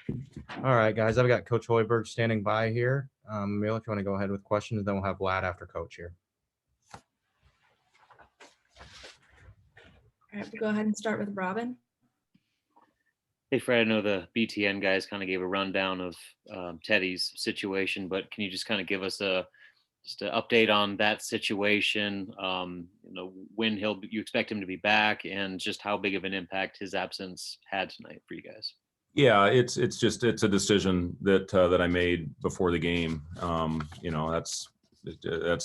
All right, guys, I've got Coach Hoiberg standing by here. Emil, if you want to go ahead with questions, then we'll have Vlad after Coach here. All right, we'll go ahead and start with Robin. Hey, Fred, I know the BTN guys kind of gave a rundown of Teddy's situation, but can you just kind of give us just an update on that situation? When you expect him to be back, and just how big of an impact his absence had tonight for you guys? Yeah, it's a decision that I made before the game. That's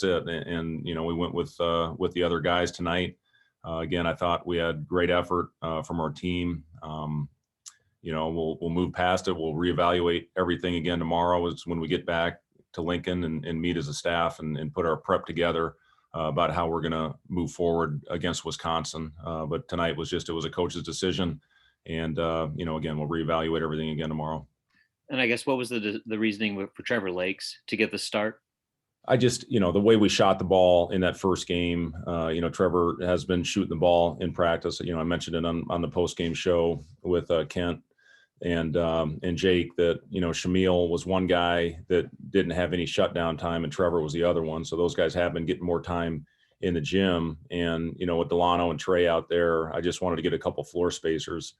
it. And we went with the other guys tonight. Again, I thought we had great effort from our team. We'll move past it. We'll reevaluate everything again tomorrow is when we get back to Lincoln and meet as a staff and put our prep together about how we're going to move forward against Wisconsin. But tonight it was a coach's decision. And, again, we'll reevaluate everything again tomorrow. And I guess what was the reasoning for Trevor Lakes to get the start? I just, the way we shot the ball in that first game, Trevor has been shooting the ball in practice. I mentioned it on the post-game show with Kent and Jake that, Shamil was one guy that didn't have any shutdown time and Trevor was the other one. So those guys have been getting more time in the gym. And, with Delano and Trey out there, I just wanted to get a couple floor spacers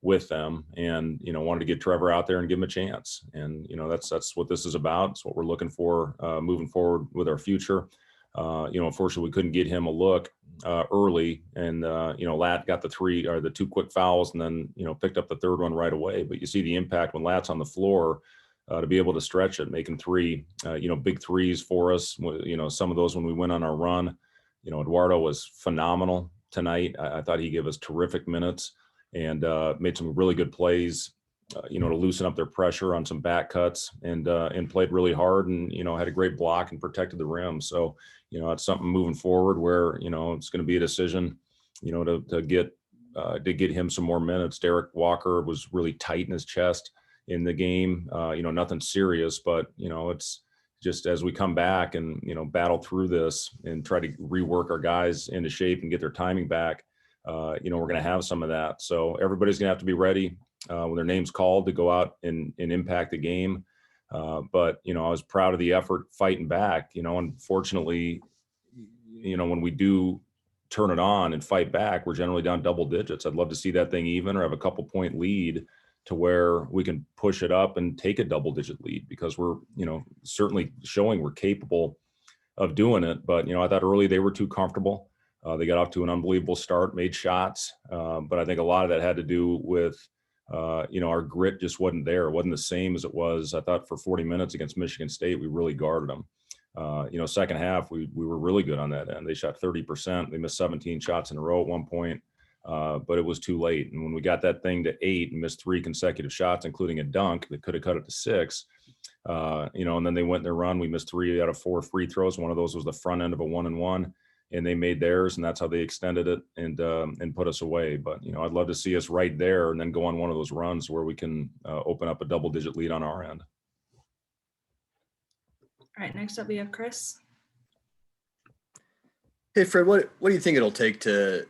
with them and, wanted to get Trevor out there and give him a chance. And, that's what this is about. It's what we're looking for moving forward with our future. Unfortunately, we couldn't get him a look early and, Lat got the two quick fouls and then, picked up the third one right away. But you see the impact when Lat's on the floor to be able to stretch it, making three, big threes for us. Some of those when we went on our run, Eduardo was phenomenal tonight. I thought he gave us terrific minutes and made some really good plays, to loosen up their pressure on some back cuts and played really hard and, had a great block and protected the rim. So, it's something moving forward where, it's going to be a decision, to get him some more minutes. Derek Walker was really tight in his chest in the game, nothing serious, but, it's just as we come back and, battle through this and try to rework our guys into shape and get their timing back, we're going to have some of that. So everybody's going to have to be ready when their name's called to go out and impact the game. But, I was proud of the effort fighting back. Unfortunately, when we do turn it on and fight back, we're generally down double digits. I'd love to see that thing even or have a couple point lead to where we can push it up and take a double digit lead because we're, certainly showing we're capable of doing it. But, I thought early they were too comfortable. They got off to an unbelievable start, made shots. But I think a lot of that had to do with, our grit just wasn't there. It wasn't the same as it was. I thought for 40 minutes against Michigan State, we really guarded them. Second half, we were really good on that end. They shot 30%. They missed 17 shots in a row at one point, but it was too late. And when we got that thing to 8 and missed 3 consecutive shots, including a dunk that could have cut it to 6, and then they went in their run. We missed 3 out of 4 free throws. One of those was the front end of a 1-and-1. And they made theirs, and that's how they extended it and put us away. But, I'd love to see us right there and then go on one of those runs where we can open up a double-digit lead on our end. All right, next up we have Chris. Hey, Fred, what do you think it'll take to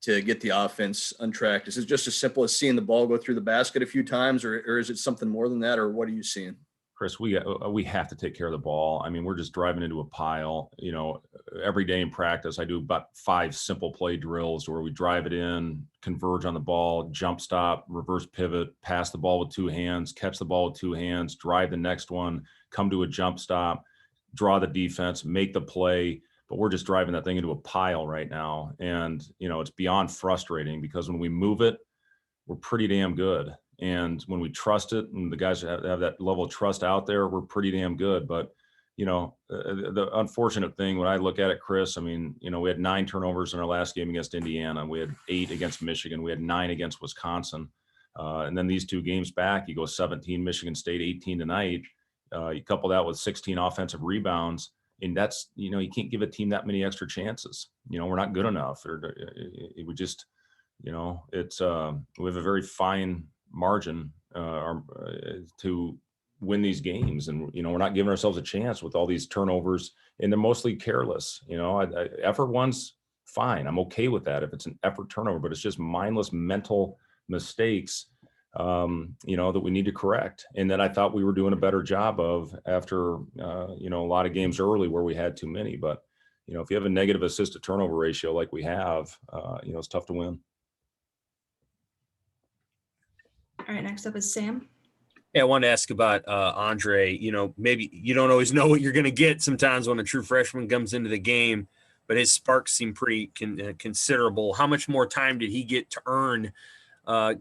get the offense on track? Is it just as simple as seeing the ball go through the basket a few times, or is it something more than that, or what are you seeing? Chris, we have to take care of the ball. I mean, we're just driving into a pile. Every day in practice, I do about 5 simple play drills where we drive it in, converge on the ball, jump stop, reverse pivot, pass the ball with 2 hands, catch the ball with 2 hands, drive the next one, come to a jump stop, draw the defense, make the play. But we're just driving that thing into a pile right now. And, it's beyond frustrating because when we move it, we're pretty damn good. And when we trust it and the guys have that level of trust out there, we're pretty damn good. But, the unfortunate thing when I look at it, Chris, I mean, we had 9 turnovers in our last game against Indiana. We had 8 against Michigan. We had 9 against Wisconsin. And then these 2 games back, you go 17 Michigan State, 18 tonight. You couple that with 16 offensive rebounds. And that's, you can't give a team that many extra chances. We're not good enough. We just, it's we have a very fine margin to win these games, and we're not giving ourselves a chance with all these turnovers, and they're mostly careless. Effort one's fine. I'm okay with that if it's an effort turnover, but it's just mindless mental mistakes that we need to correct, and that I thought we were doing a better job of after, a lot of games early where we had too many. But, if you have a negative assist to turnover ratio like we have, it's tough to win. All right, next up is Sam. Yeah, I wanted to ask about Andre. Maybe you don't always know what you're going to get sometimes when a true freshman comes into the game, but his sparks seem pretty considerable. How much more time did he get to earn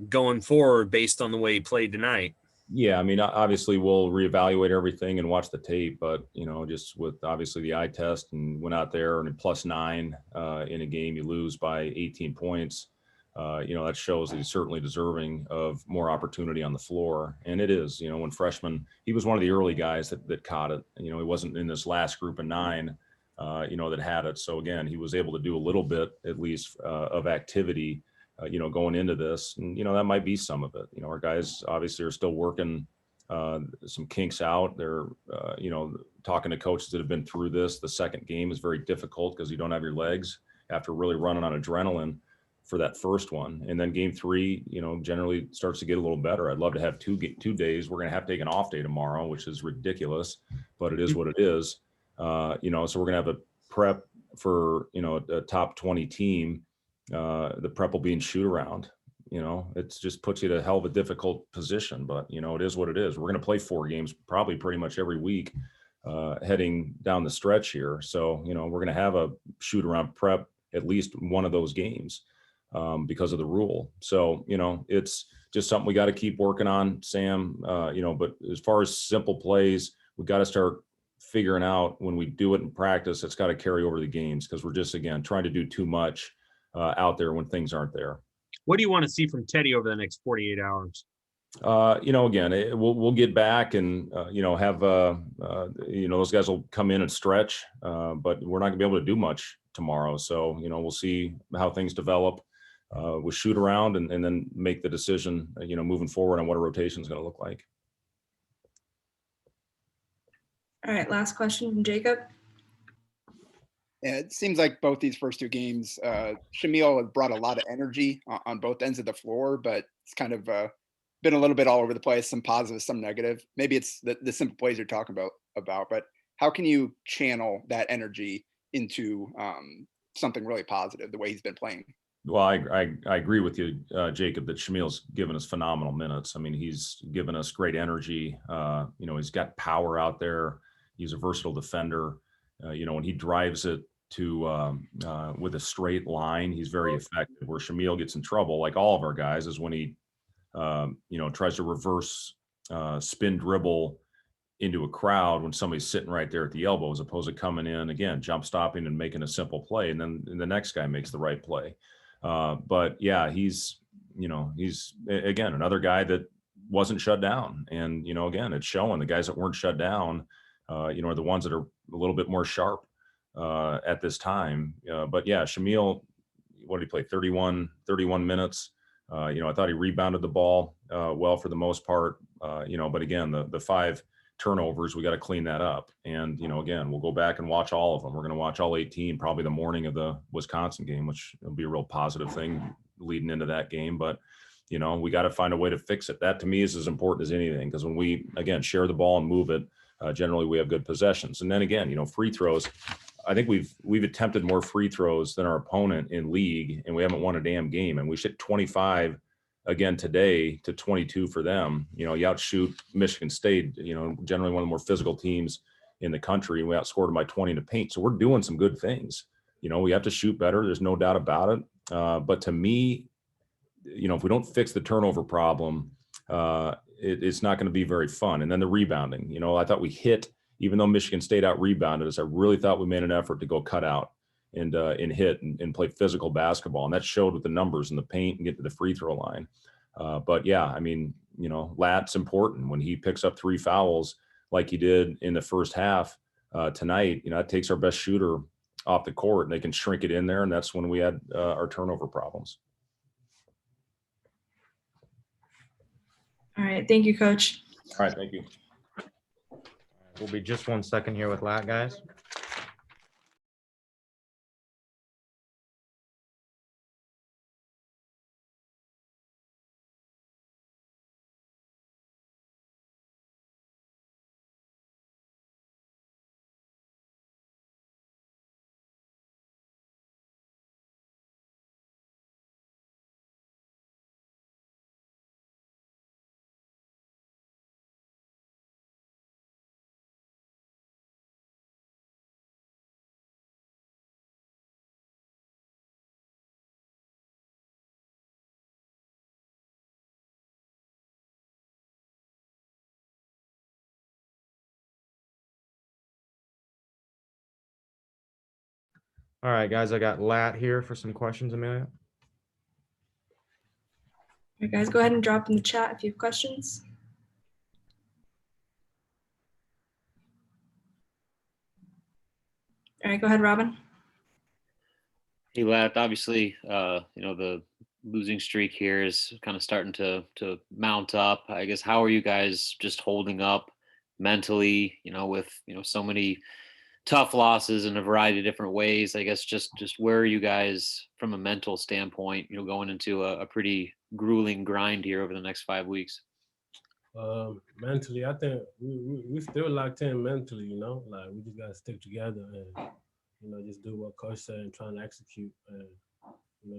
going forward based on the way he played tonight? Yeah, I mean, obviously we'll reevaluate everything and watch the tape, but just with obviously the eye test, and went out there and +9 in a game, you lose by 18 points. That shows that he's certainly deserving of more opportunity on the floor. And it is, when freshman, he was one of the early guys that caught it. He wasn't in this last group of 9, that had it. So again, he was able to do a little bit, at least, of activity, going into this. And, that might be some of it. Our guys obviously are still working some kinks out. They're, talking to coaches that have been through this. The second game is very difficult because you don't have your legs after really running on adrenaline for that first one. And then game 3, generally starts to get a little better. I'd love to have 2 days. We're going to have to take an off day tomorrow, which is ridiculous, but it is what it is. So we're going to have a prep for, a top 20 team. The prep will be in shoot around. It's just puts you in a hell of a difficult position, but it is what it is. We're going to play 4 games, probably pretty much every week, heading down the stretch here. So, we're going to have a shoot around prep, at least one of those games. Because of the rule. So, it's just something we got to keep working on, Sam. But as far as simple plays, we got to start figuring out when we do it in practice, it's got to carry over the games, because we're just, again, trying to do too much out there when things aren't there. What do you want to see from Teddy over the next 48 hours? Again, we'll get back and, have, those guys will come in and stretch, but we're not gonna be able to do much tomorrow. So, we'll see how things develop. We'll shoot around and then make the decision, moving forward on what a rotation is going to look like. All right, last question from Jacob. Yeah, it seems like both these first 2 games, Shamil has brought a lot of energy on both ends of the floor, but it's kind of been a little bit all over the place, some positive, some negative. Maybe it's the simple plays you're talking about, but how can you channel that energy into something really positive, the way he's been playing? Well, I agree with you, Jacob, that Shamil's given us phenomenal minutes. I mean, he's given us great energy. He's got power out there. He's a versatile defender. When he drives it to with a straight line, he's very effective. Where Shamil gets in trouble, like all of our guys, is when he tries to reverse spin dribble into a crowd when somebody's sitting right there at the elbow, as opposed to coming in again, jump stopping and making a simple play, and then the next guy makes the right play. But yeah, he's again another guy that wasn't shut down, and again, it's showing the guys that weren't shut down, are the ones that are a little bit more sharp at this time. But yeah, Shamil, what did he play? 31 minutes. I thought he rebounded the ball well for the most part. But again, the 5 turnovers, we got to clean that up. And again, we'll go back and watch all of them. We're going to watch all 18 probably the morning of the Wisconsin game, which will be a real positive thing leading into that game. But we got to find a way to fix it. That to me is as important as anything, because when we again share the ball and move it, generally we have good possessions. And then again, free throws. I think we've attempted more free throws than our opponent in league, and we haven't won a damn game. And we shot 25 again today to 22 for them. You outshoot Michigan State, generally one of the more physical teams in the country, and we outscored them by 20 in the paint. So we're doing some good things. We have to shoot better. There's no doubt about it. But to me, if we don't fix the turnover problem, it's not going to be very fun. And then the rebounding, I thought we hit, even though Michigan State out rebounded us, I really thought we made an effort to go cut out and hit and play physical basketball. And that showed with the numbers in the paint and get to the free throw line. But yeah, I mean, Lat's important. When he picks up 3 fouls like he did in the first half tonight, it takes our best shooter off the court and they can shrink it in there. And that's when we had our turnover problems. All right, thank you, Coach. All right, thank you. We'll be just 1 second here with Lat, guys. All right, guys, I got Lat here for some questions, Amelia. All right, guys, go ahead and drop in the chat if you have questions. All right, go ahead, Robin. Hey, Lat, obviously, the losing streak here is kind of starting to mount up. I guess, how are you guys just holding up mentally, with, so many tough losses in a variety of different ways? I guess just where are you guys from a mental standpoint, going into a pretty grueling grind here over the next 5 weeks? Mentally, I think we still locked in mentally, like we just gotta stick together and, just do what coach said and trying to execute. And,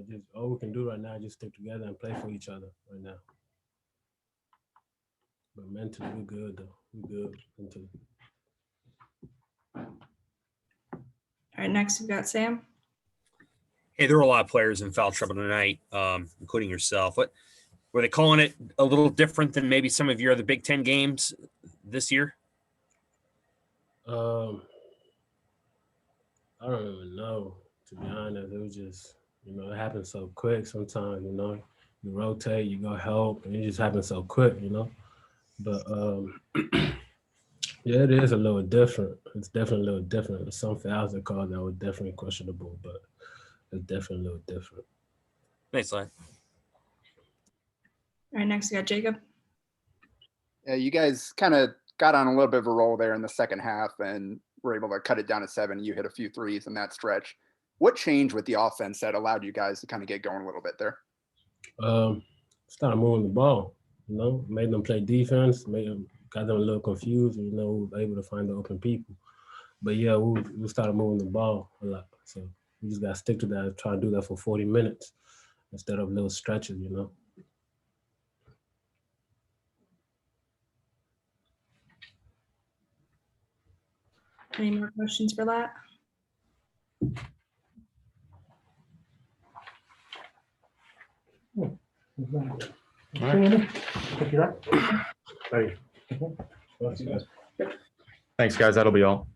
just all we can do right now is just stick together and play for each other right now. But mentally, we're good though. We're good mentally. All right, next we've got Sam. Hey, there were a lot of players in foul trouble tonight, including yourself. What were they calling it a little different than maybe some of your other Big Ten games this year? I don't even know, to be honest. It was just, it happened so quick sometimes, you rotate, you go help, and it just happens so quick, But yeah, it is a little different. It's definitely a little different. There's some fouls they called that were definitely questionable, but it's definitely a little different. Thanks, Lad. All right, next we got Jacob. Yeah, you guys kind of got on a little bit of a roll there in the second half and were able to cut it down to 7. You hit a few threes in that stretch. What changed with the offense that allowed you guys to kind of get going a little bit there? Started moving the ball, made them play defense, got them a little confused, and, we were able to find the open people. But yeah, we started moving the ball a lot. So we just got to stick to that, try to do that for 40 minutes instead of little stretches, Any more questions for Lat? Thanks, guys. That'll be all.